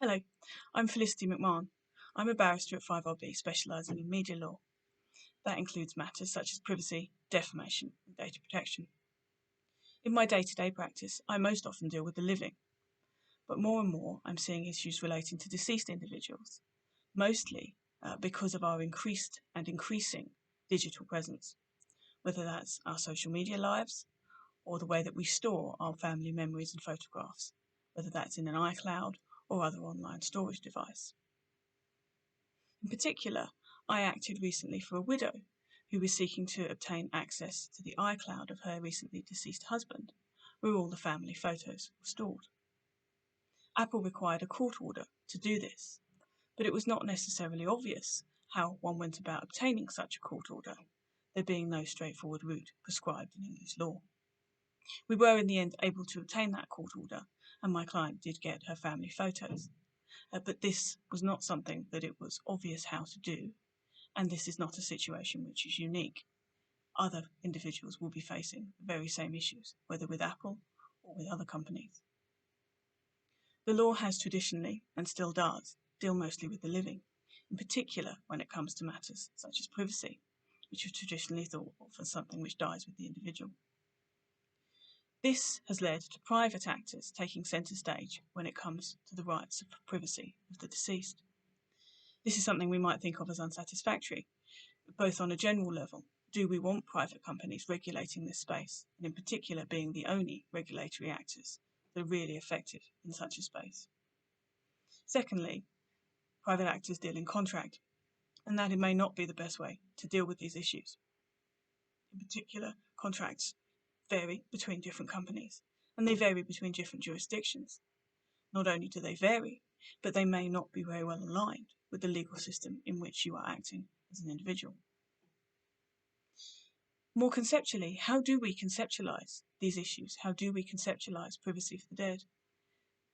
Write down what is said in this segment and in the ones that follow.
Hello, I'm Felicity McMahon. I'm a barrister at 5RB specialising in media law. That includes matters such as privacy, defamation and data protection. In my day-to-day practice, I most often deal with the living, but more and more I'm seeing issues relating to deceased individuals, mostly because of our increased and increasing digital presence, whether that's our social media lives or the way that we store our family memories and photographs, whether that's in an iCloud or other online storage device. In particular, I acted recently for a widow who was seeking to obtain access to the iCloud of her recently deceased husband, where all the family photos were stored. Apple required a court order to do this, but it was not necessarily obvious how one went about obtaining such a court order, there being no straightforward route prescribed in English law. We were in the end able to obtain that court order, and my client did get her family photos. But this was not something that it was obvious how to do, and this is not a situation which is unique. Other individuals will be facing the very same issues, whether with Apple or with other companies. The law has traditionally, and still does, deal mostly with the living, in particular when it comes to matters such as privacy, which are traditionally thought of as something which dies with the individual. This has led to private actors taking centre stage when it comes to the rights of privacy of the deceased. This is something we might think of as unsatisfactory, both on a general level. Do we want private companies regulating this space, and in particular being the only regulatory actors that are really effective in such a space? Secondly, private actors deal in contract, and that it may not be the best way to deal with these issues. In particular, contracts vary between different companies, and they vary between different jurisdictions. Not only do they vary, but they may not be very well aligned with the legal system in which you are acting as an individual. More conceptually, how do we conceptualise these issues? How do we conceptualise privacy for the dead?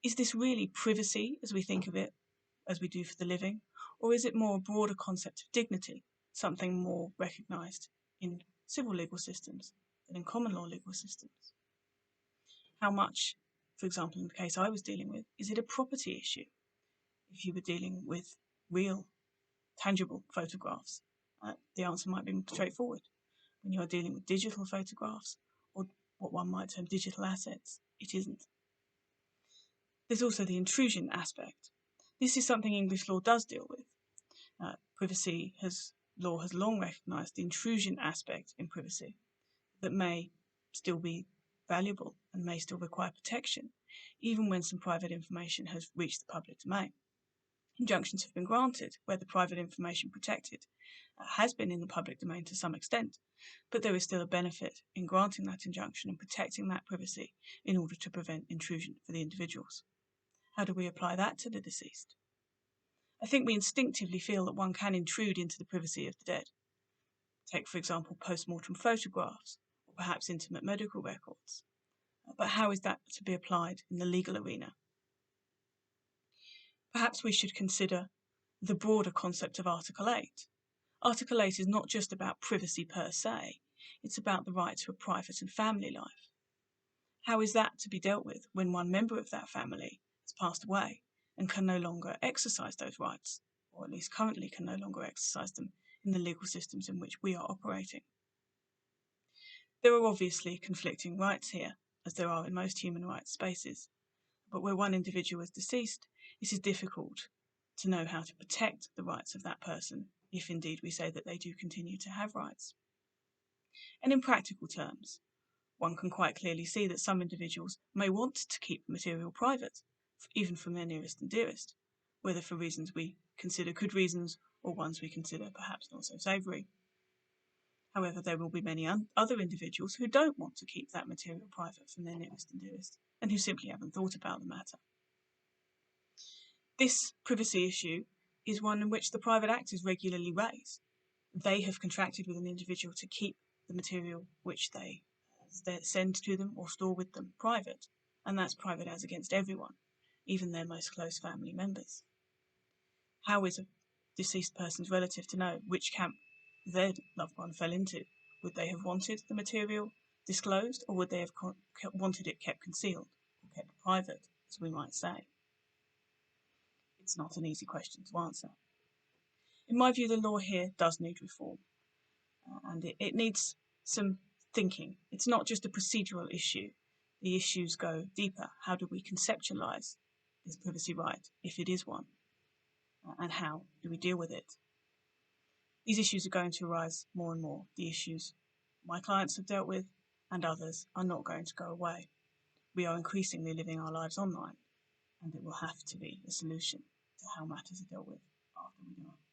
Is this really privacy as we think of it, as we do for the living, or is it more a broader concept of dignity, something more recognised in civil legal systems than in common law legal systems? How much, for example, in the case I was dealing with, is it a property issue? If you were dealing with real, tangible photographs, the answer might be straightforward. When you are dealing with digital photographs, or what one might term digital assets, it isn't. There's also the intrusion aspect. This is something English law does deal with. Privacy law has long recognised the intrusion aspect in privacy that may still be valuable and may still require protection, even when some private information has reached the public domain. Injunctions have been granted where the private information protected has been in the public domain to some extent, but there is still a benefit in granting that injunction and protecting that privacy in order to prevent intrusion for the individuals. How do we apply that to the deceased? I think we instinctively feel that one can intrude into the privacy of the dead. Take, for example, post-mortem photographs, or perhaps intimate medical records. But how is that to be applied in the legal arena? Perhaps we should consider the broader concept of Article 8. Article 8 is not just about privacy per se, it's about the right to a private and family life. How is that to be dealt with when one member of that family has passed away and can no longer exercise those rights, or at least currently can no longer exercise them in the legal systems in which we are operating? There are obviously conflicting rights here, as there are in most human rights spaces, but where one individual is deceased, it is difficult to know how to protect the rights of that person, if indeed we say that they do continue to have rights. And in practical terms, one can quite clearly see that some individuals may want to keep material private, even from their nearest and dearest, whether for reasons we consider good reasons or ones we consider perhaps not so savoury. However, there will be many other individuals who don't want to keep that material private from their nearest and dearest, and who simply haven't thought about the matter. This privacy issue is one in which the private actors regularly raise. They have contracted with an individual to keep the material which they send to them or store with them private, and that's private as against everyone, even their most close family members. How is a deceased person's relative to know which camp their loved one fell into? Would they have wanted the material disclosed, or would they have wanted it kept concealed, or kept private, as we might say? It's not an easy question to answer. In my view, the law here does need reform, and it needs some thinking. It's not just a procedural issue. The issues go deeper. How do we conceptualise this privacy right, if it is one, and how do we deal with it? These issues are going to arise more and more. The issues my clients have dealt with and others are not going to go away. We are increasingly living our lives online, and it will have to be a solution to how matters are dealt with after we die.